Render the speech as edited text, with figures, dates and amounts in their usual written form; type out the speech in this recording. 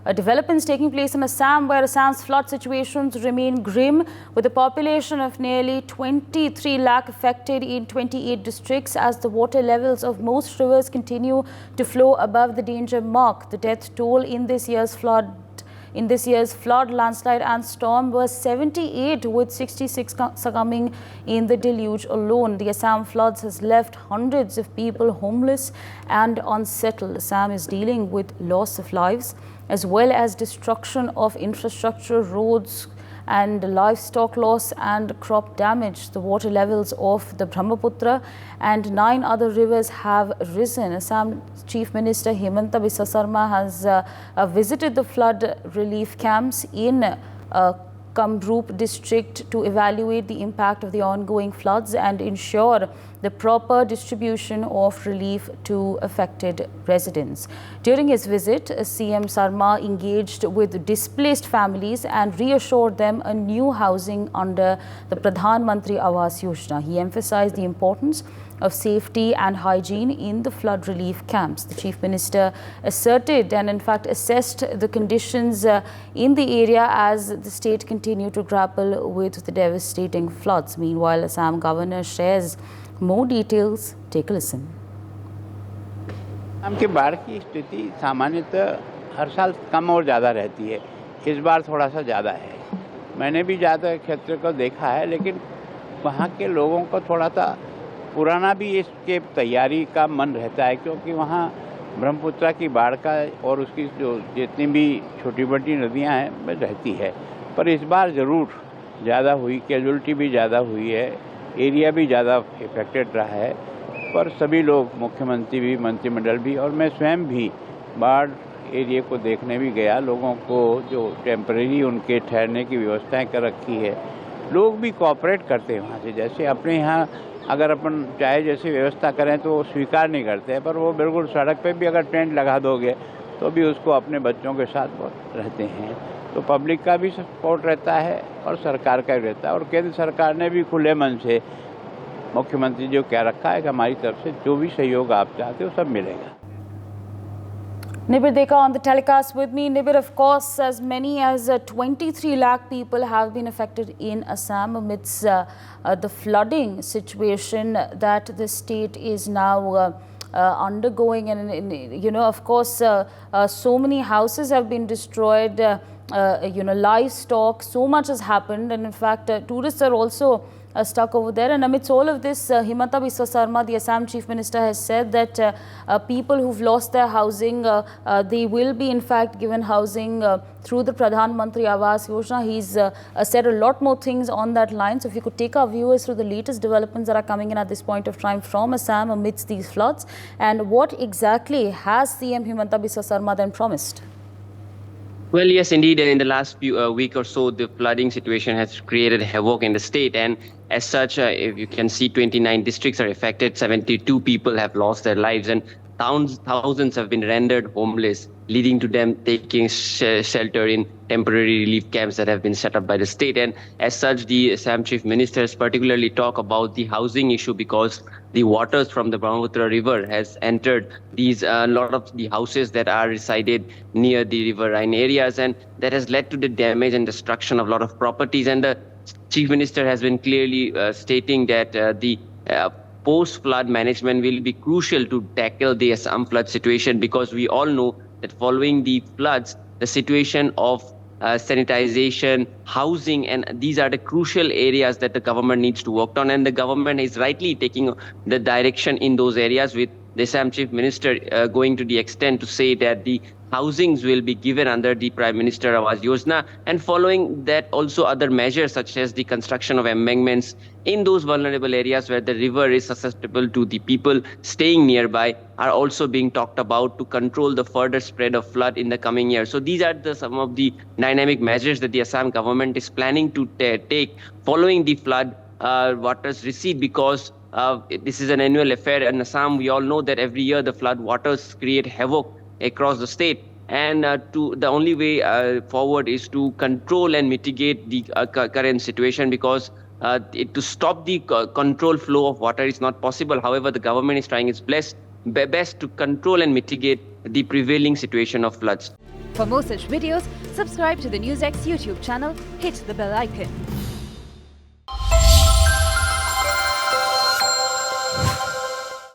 Developments taking place in Assam, where Assam's flood situations remain grim, with a population of nearly 23 lakh affected in 28 districts as the water levels of most rivers continue to flow above the danger mark. The death toll in this year's flood, landslide and storm was 78, with 66 succumbing in the deluge alone. The Assam floods has left hundreds of people homeless and unsettled. Assam is dealing with loss of lives as well as destruction of infrastructure, roads and livestock loss and crop damage. The water levels of the Brahmaputra and 9 other rivers have risen. Assam Chief Minister Himanta Biswa Sarma has visited the flood relief camps in Kamrup district to evaluate the impact of the ongoing floods and ensure the proper distribution of relief to affected residents. During his visit, CM Sarma engaged with displaced families and reassured them a new housing under the Pradhan Mantri Awas Yojana. He emphasized the importance of safety and hygiene in the flood relief camps. The Chief Minister asserted and in fact assessed the conditions in the area as the state continued to grapple with the devastating floods. Meanwhile, Assam Governor shares more details. Take a listen. Assam की बाढ़ की स्थिति सामान्यतः हर साल कम और ज़्यादा रहती है। इस बार थोड़ा सा ज़्यादा है। मैंने भी ज़्यादा क्षेत्र को देखा है, लेकिन वहाँ के लोगों को थोड़ा सा पुराना भी इसके तैयारी का मन रहता है, क्योंकि वहाँ ब्रह्मपुत्र की बाढ़ का और उसकी जो जितनी भी छोटी बड़ी नदियाँ हैं वह रहती है। पर इस बार ज़रूर ज़्यादा हुई, कैजुअल्टी भी ज़्यादा हुई है, एरिया भी ज़्यादा इफेक्टेड रहा है। पर सभी लोग, मुख्यमंत्री भी, मंत्रिमंडल भी और मैं स्वयं भी बाढ़ एरिया को देखने भी गया। लोगों को जो टेम्परेरी उनके ठहरने की व्यवस्थाएं कर रखी है, लोग भी कोऑपरेट करते हैं वहाँ से। जैसे अपने यहाँ अगर अपन चाहे जैसी व्यवस्था करें तो वो स्वीकार नहीं करते हैं, पर वो बिल्कुल सड़क पे भी अगर टेंट लगा दोगे तो भी उसको अपने बच्चों के साथ रहते हैं। तो पब्लिक का भी सपोर्ट रहता है और सरकार का भी रहता है। और केंद्र सरकार ने भी खुले मन से, मुख्यमंत्री जो कह रखा है कि हमारी तरफ से जो भी सहयोग आप चाहते हो सब मिलेगा। Nibir Deka on the telecast with me. Nibir, of course, as many as 23 lakh people have been affected in Assam amidst the flooding situation that the state is now undergoing. And, you know, of course, so many houses have been destroyed, you know, livestock, so much has happened. And in fact, tourists are also stuck over there. And amidst all of this, Himanta Biswa Sarma, the Assam Chief Minister, has said that people who've lost their housing, they will be in fact given housing through the Pradhan Mantri Awas Yojana. He's said a lot more things on that line. So if you could take our viewers through the latest developments that are coming in at this point of time from Assam amidst these floods, and what exactly has CM Himanta Biswa Sarma then promised? Well, yes, indeed. In the last few week or so, the flooding situation has created havoc in the state. And as such, if you can see, 29 districts are affected. 72 people have lost their lives and thousands have been rendered homeless, leading to them taking shelter in temporary relief camps that have been set up by the state. And as such, the Assam Chief Ministers particularly talk about the housing issue, because the waters from the Brahmaputra river has entered these lot of the houses that are resided near the riverine areas, and that has led to the damage and destruction of a lot of properties. And the Chief Minister has been clearly stating that the post-flood management will be crucial to tackle the Assam flood situation, because we all know that following the floods, the situation of sanitization, housing, and these are the crucial areas that the government needs to work on. And the government is rightly taking the direction in those areas, with the Assam Chief Minister going to the extent to say that the housings will be given under the Prime Minister Awas Yojana, and following that also other measures such as the construction of embankments in those vulnerable areas where the river is susceptible to the people staying nearby are also being talked about to control the further spread of flood in the coming year. So these are some of the dynamic measures that the Assam government is planning to take following the flood waters recede, because this is an annual affair in Assam. We all know that every year the flood waters create havoc across the state, and the only way forward is to control and mitigate the current situation, because to stop the controlled flow of water is not possible. However, the government is trying its best to control and mitigate the prevailing situation of floods. For more such videos, subscribe to the NewsX YouTube channel, hit the bell icon.